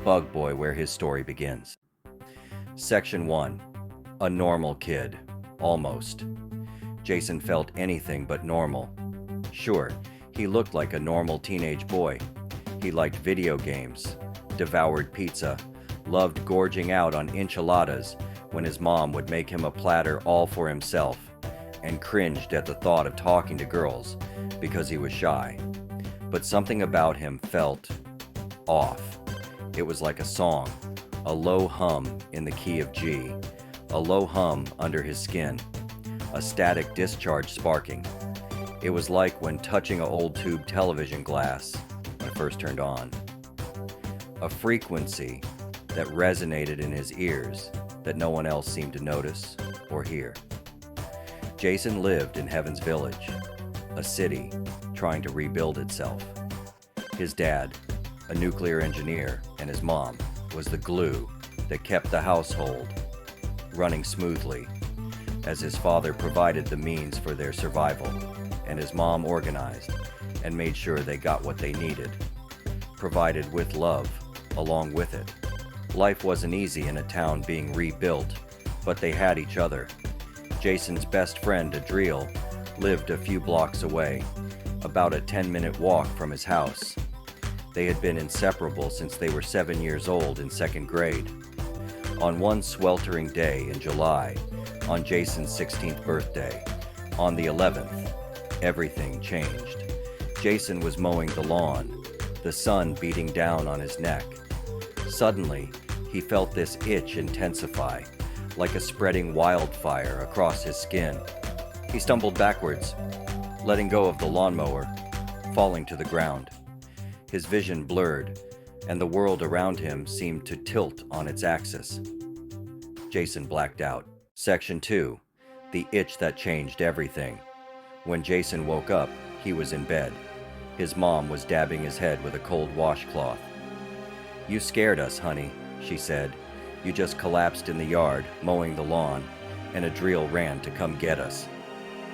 Bug Boy, where his story begins. Section 1. A normal kid. Almost. Jason felt anything but normal. Sure, he looked like a normal teenage boy. He liked video games, devoured pizza, loved gorging out on enchiladas when his mom would make him a platter all for himself, and cringed at the thought of talking to girls because he was shy. But something about him felt off. It was like a song, a low hum in the key of G, a low hum under his skin, a static discharge sparking. It was like when touching an old tube television glass when it first turned on. A frequency that resonated in his ears that no one else seemed to notice or hear. Jason lived in Heaven's Village, a city trying to rebuild itself. His dad, a nuclear engineer, and his mom was the glue that kept the household running smoothly, as his father provided the means for their survival, and his mom organized and made sure they got what they needed, provided with love along with it. Life wasn't easy in a town being rebuilt, but they had each other. Jason's best friend, Adriel, lived a few blocks away, about a 10-minute walk from his house. They had been inseparable since they were 7 years old in second grade. On one sweltering day in July, on Jason's 16th birthday, on the 11th, everything changed. Jason was mowing the lawn, the sun beating down on his neck. Suddenly, he felt this itch intensify, like a spreading wildfire across his skin. He stumbled backwards, letting go of the lawnmower, falling to the ground. His vision blurred, and the world around him seemed to tilt on its axis. Jason blacked out. Section 2. The itch that changed everything. When Jason woke up, he was in bed. His mom was dabbing his head with a cold washcloth. "You scared us, honey," she said. "You just collapsed in the yard, mowing the lawn, and Adriel ran to come get us."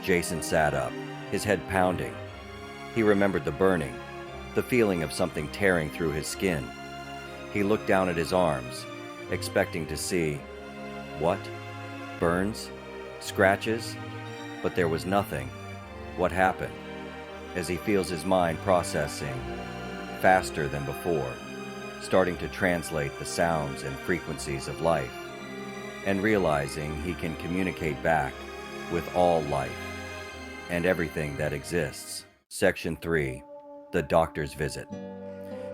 Jason sat up, his head pounding. He remembered the burning, the feeling of something tearing through his skin. He looked down at his arms, expecting to see, what? Burns? Scratches? But there was nothing. What happened? As he feels his mind processing faster than before, starting to translate the sounds and frequencies of life, and realizing he can communicate back with all life and everything that exists. Section 3. The doctor's visit.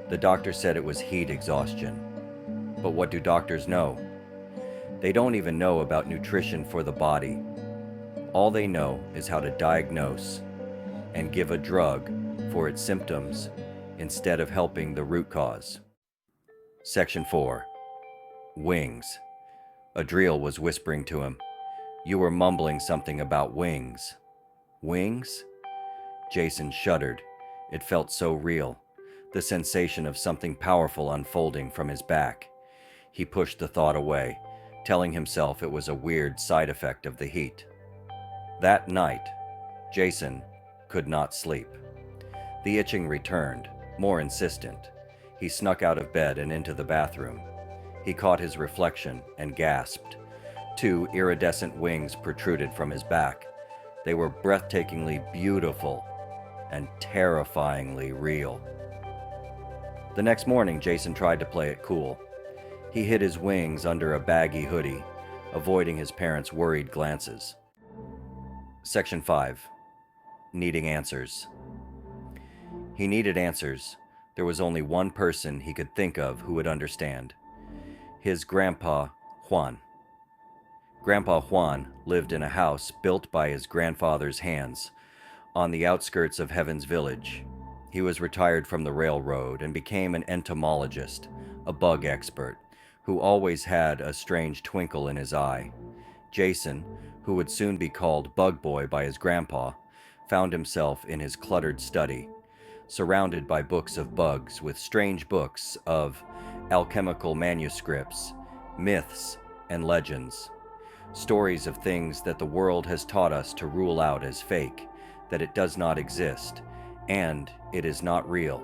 The doctor said it was heat exhaustion. But what do doctors know? They don't even know about nutrition for the body. All they know is how to diagnose and give a drug for its symptoms instead of helping the root cause. Section 4. Wings. Adriel was whispering to him. "You were mumbling something about wings." Wings? Jason shuddered. It felt so real, the sensation of something powerful unfolding from his back. He pushed the thought away, telling himself it was a weird side effect of the heat. That night, Jason could not sleep. The itching returned, more insistent. He snuck out of bed and into the bathroom. He caught his reflection and gasped. 2 iridescent wings protruded from his back. They were breathtakingly beautiful and terrifyingly real. The next morning, Jason tried to play it cool. He hid his wings under a baggy hoodie, avoiding his parents' worried glances. Section 5. Needing answers. He needed answers. There was only one person he could think of who would understand. His grandpa, Juan. Grandpa Juan lived in a house built by his grandfather's hands on the outskirts of Heaven's Village. He was retired from the railroad and became an entomologist, a bug expert, who always had a strange twinkle in his eye. Jason, who would soon be called Bug Boy by his grandpa, found himself in his cluttered study, surrounded by books of bugs with strange books of alchemical manuscripts, myths, and legends. Stories of things that the world has taught us to rule out as fake, that it does not exist, and it is not real.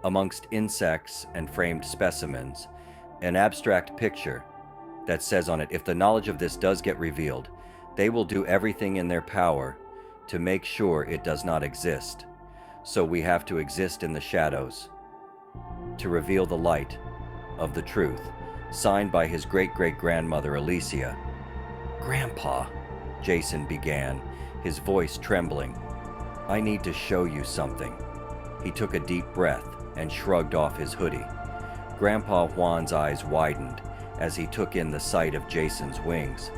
Amongst insects and framed specimens, an abstract picture that says on it, if the knowledge of this does get revealed, they will do everything in their power to make sure it does not exist. So we have to exist in the shadows to reveal the light of the truth. Signed by his great-great-grandmother Alicia. "Grandpa," Jason began, his voice trembling, "I need to show you something." He took a deep breath and shrugged off his hoodie. Grandpa Juan's eyes widened as he took in the sight of Jason's wings.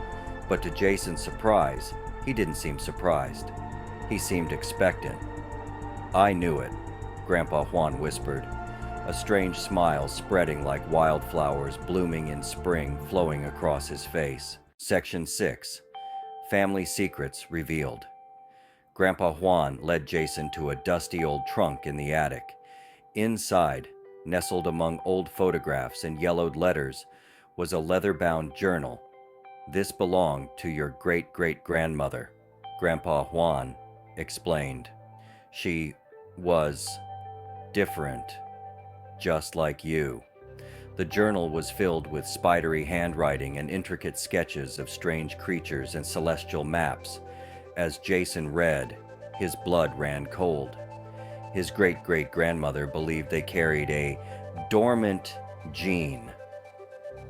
But to Jason's surprise, he didn't seem surprised. He seemed expectant. "I knew it," Grandpa Juan whispered, a strange smile spreading like wildflowers blooming in spring flowing across his face. Section 6. Family Secrets Revealed. Grandpa Juan led Jason to a dusty old trunk in the attic. Inside, nestled among old photographs and yellowed letters, was a leather-bound journal. "This belonged to your great-great-grandmother," Grandpa Juan explained. "She was different, just like you." The journal was filled with spidery handwriting and intricate sketches of strange creatures and celestial maps. As Jason read, his blood ran cold. His great-great-grandmother believed they carried a dormant gene,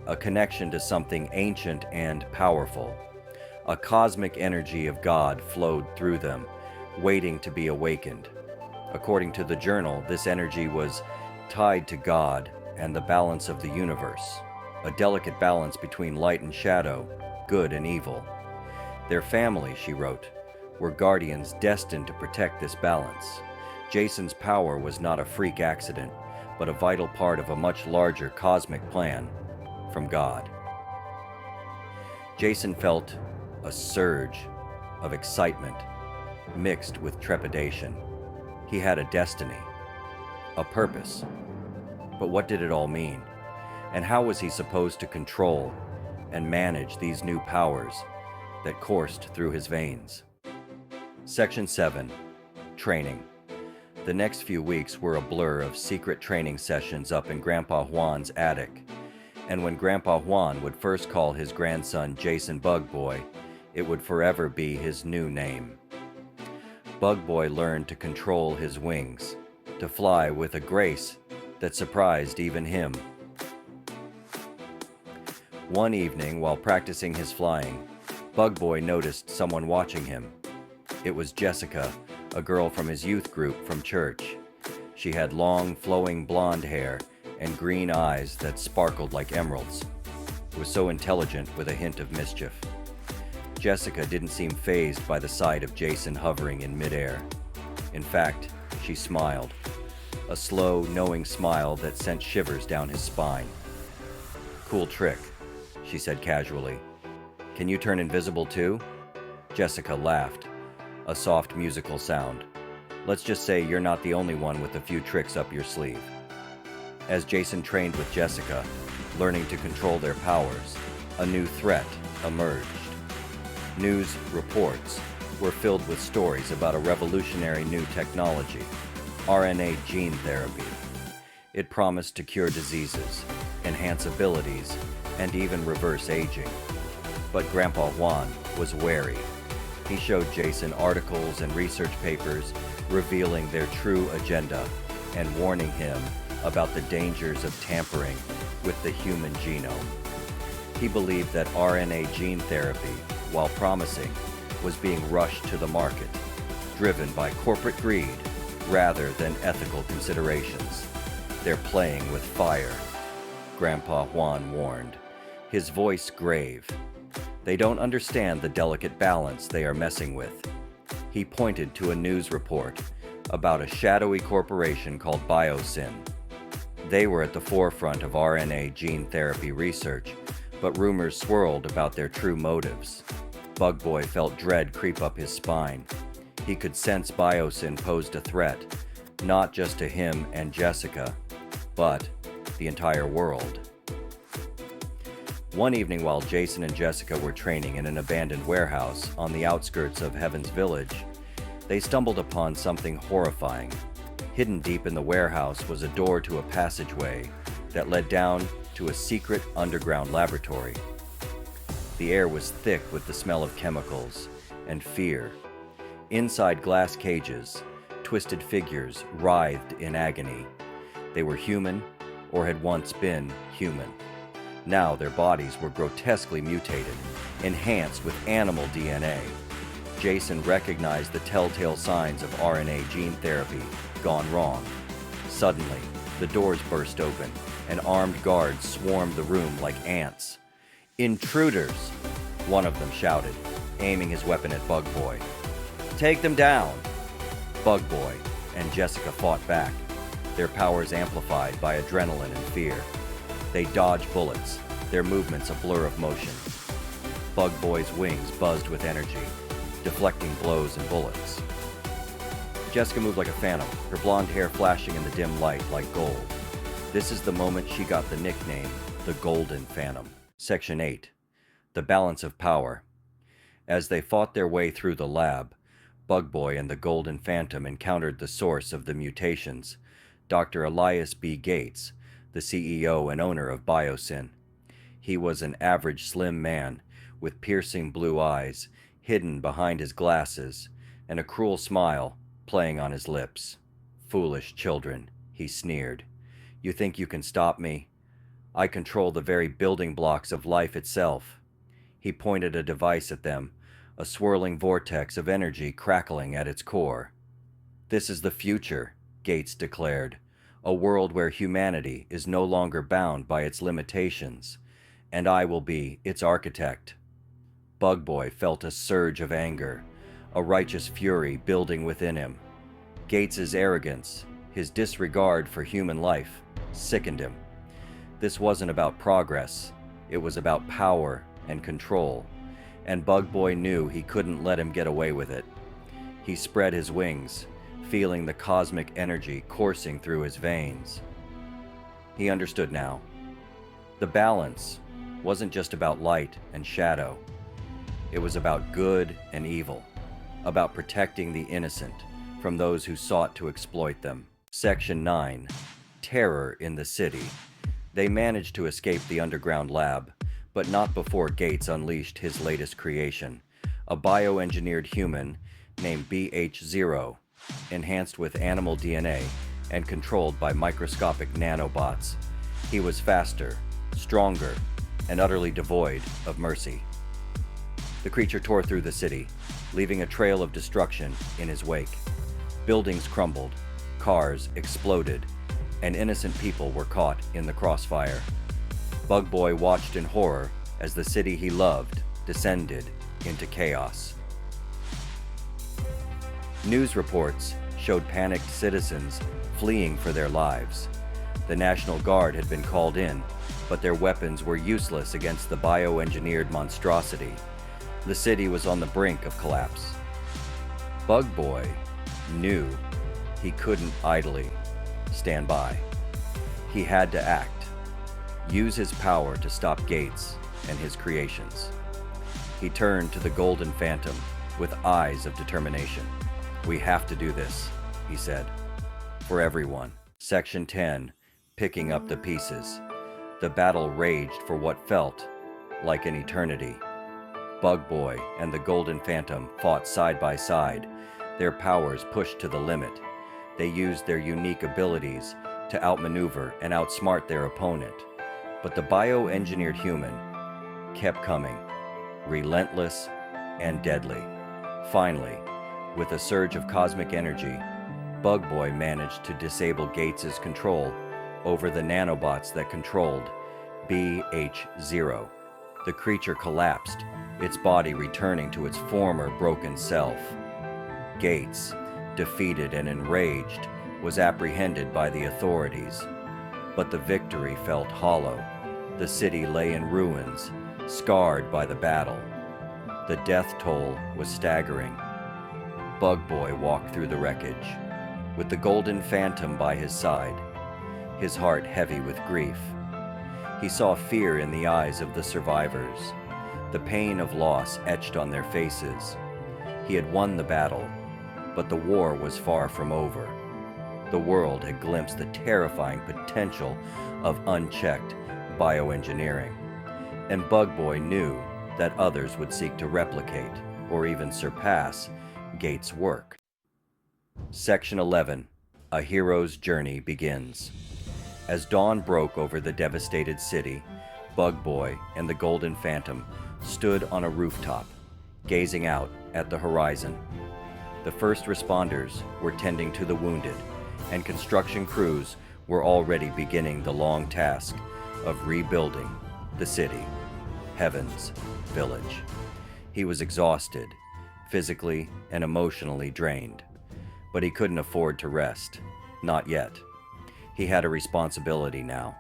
a connection to something ancient and powerful. A cosmic energy of God flowed through them, waiting to be awakened. According to the journal, this energy was tied to God and the balance of the universe, a delicate balance between light and shadow, good and evil. Their family, she wrote, were guardians destined to protect this balance. Jason's power was not a freak accident, but a vital part of a much larger cosmic plan from God. Jason felt a surge of excitement mixed with trepidation. He had a destiny, a purpose. But what did it all mean? And how was he supposed to control and manage these new powers that coursed through his veins? Section 7. Training. The next few weeks were a blur of secret training sessions up in Grandpa Juan's attic. And when Grandpa Juan would first call his grandson Jason Bug Boy, it would forever be his new name. Bug Boy learned to control his wings, to fly with a grace that surprised even him. One evening, while practicing his flying, Bug Boy noticed someone watching him. It was Jessica, a girl from his youth group from church. She had long, flowing blonde hair and green eyes that sparkled like emeralds. Was so intelligent with a hint of mischief. Jessica didn't seem fazed by the sight of Jason hovering in midair. In fact, she smiled. A slow, knowing smile that sent shivers down his spine. "Cool trick," she said casually. "Can you turn invisible too?" Jessica laughed, a soft musical sound. "Let's just say you're not the only one with a few tricks up your sleeve." As Jason trained with Jessica, learning to control their powers, a new threat emerged. News reports were filled with stories about a revolutionary new technology, RNA gene therapy. It promised to cure diseases, enhance abilities, and even reverse aging. But Grandpa Juan was wary. He showed Jason articles and research papers revealing their true agenda and warning him about the dangers of tampering with the human genome. He believed that RNA gene therapy, while promising, was being rushed to the market, driven by corporate greed rather than ethical considerations. "They're playing with fire," Grandpa Juan warned, his voice grave. "They don't understand the delicate balance they are messing with." He pointed to a news report about a shadowy corporation called BioSyn. They were at the forefront of RNA gene therapy research, but rumors swirled about their true motives. Bug Boy felt dread creep up his spine. He could sense BioSyn posed a threat, not just to him and Jessica, but the entire world. One evening while Jason and Jessica were training in an abandoned warehouse on the outskirts of Heaven's Village, they stumbled upon something horrifying, Hidden deep in the warehouse was a door to a passageway that led down to a secret underground laboratory. The air was thick with the smell of chemicals and fear. Inside glass cages, twisted figures writhed in agony. They were human, or had once been human. Now their bodies were grotesquely mutated, enhanced with animal DNA. Jason recognized the telltale signs of RNA gene therapy gone wrong. Suddenly, the doors burst open, and armed guards swarmed the room like ants. "Intruders!" one of them shouted, aiming his weapon at BuG. "Take them down!" BuG and Jessica fought back, their powers amplified by adrenaline and fear. They dodged bullets, their movements a blur of motion. BuG's wings buzzed with energy, deflecting blows and bullets. Jessica moved like a phantom, her blonde hair flashing in the dim light like gold. This is the moment she got the nickname, the Golden Phantom. Section 8. The Balance of Power. As they fought their way through the lab, BuG and the Golden Phantom encountered the source of the mutations, Dr. Elias B. Gates, the CEO and owner of BioSyn. He was an average slim man, with piercing blue eyes, hidden behind his glasses, and a cruel smile playing on his lips. "Foolish children," he sneered. "You think you can stop me? I control the very building blocks of life itself." He pointed a device at them, a swirling vortex of energy crackling at its core. "This is the future," Gates declared, "a world where humanity is no longer bound by its limitations, and I will be its architect." BuG felt a surge of anger, a righteous fury building within him. Gates's arrogance, his disregard for human life, sickened him. This wasn't about progress, it was about power and control, and BuG knew he couldn't let him get away with it. He spread his wings, feeling the cosmic energy coursing through his veins. He understood now. The balance wasn't just about light and shadow. It was about good and evil, about protecting the innocent from those who sought to exploit them. Section 9. Terror in the City. They managed to escape the underground lab, but not before Gates unleashed his latest creation, a bioengineered human named BH0, enhanced with animal DNA and controlled by microscopic nanobots. He was faster, stronger, and utterly devoid of mercy. The creature tore through the city, leaving a trail of destruction in his wake. Buildings crumbled, cars exploded, and innocent people were caught in the crossfire. BuG watched in horror as the city he loved descended into chaos. News reports showed panicked citizens fleeing for their lives. The National Guard had been called in, but their weapons were useless against the bioengineered monstrosity. The city was on the brink of collapse. BuG knew he couldn't idly stand by. He had to act, use his power to stop Gates and his creations. He turned to the Golden Phantom with eyes of determination. "We have to do this," he said. For everyone. Section 10. Picking up the pieces. The battle raged for what felt like an eternity. BuG and the Golden Phantom fought side by side, their powers pushed to the limit. They used their unique abilities to outmaneuver and outsmart their opponent. But the bioengineered human kept coming, relentless and deadly. Finally, with a surge of cosmic energy, BuG managed to disable Gates's control over the nanobots that controlled BH0. The creature collapsed, its body returning to its former broken self. Gates, defeated and enraged, was apprehended by the authorities. But the victory felt hollow. The city lay in ruins, scarred by the battle. The death toll was staggering. BuG walked through the wreckage, with the Golden Phantom by his side, his heart heavy with grief. He saw fear in the eyes of the survivors, the pain of loss etched on their faces. He had won the battle, but the war was far from over. the world had glimpsed the terrifying potential of unchecked bioengineering, and BuG knew that others would seek to replicate or even surpass Gates' work. Section 11. A Hero's Journey begins. As dawn broke over the devastated city, BuG and the Golden Phantom stood on a rooftop, gazing out at the horizon. The first responders were tending to the wounded, and construction crews were already beginning the long task of rebuilding the city, Heaven's Village. He was exhausted, physically and emotionally drained, but he couldn't afford to rest, not yet. He had a responsibility now,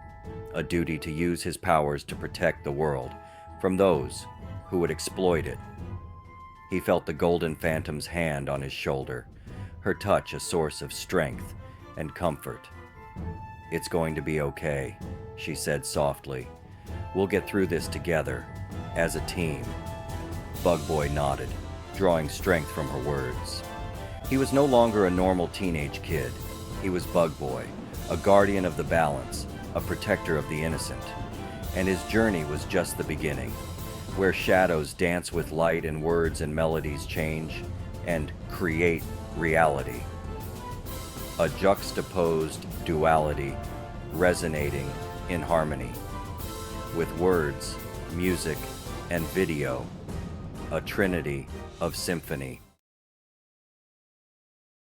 a duty to use his powers to protect the world from those who would exploit it. He felt the Golden Phantom's hand on his shoulder, her touch a source of strength and comfort. "It's going to be okay," she said softly. "We'll get through this together, as a team." BuG nodded, drawing strength from her words. He was no longer a normal teenage kid. He was BuG, a guardian of the balance, a protector of the innocent. And his journey was just the beginning, where shadows dance with light and words and melodies change and create reality. A juxtaposed duality resonating in harmony. With words, music, and video, a trinity of symphony.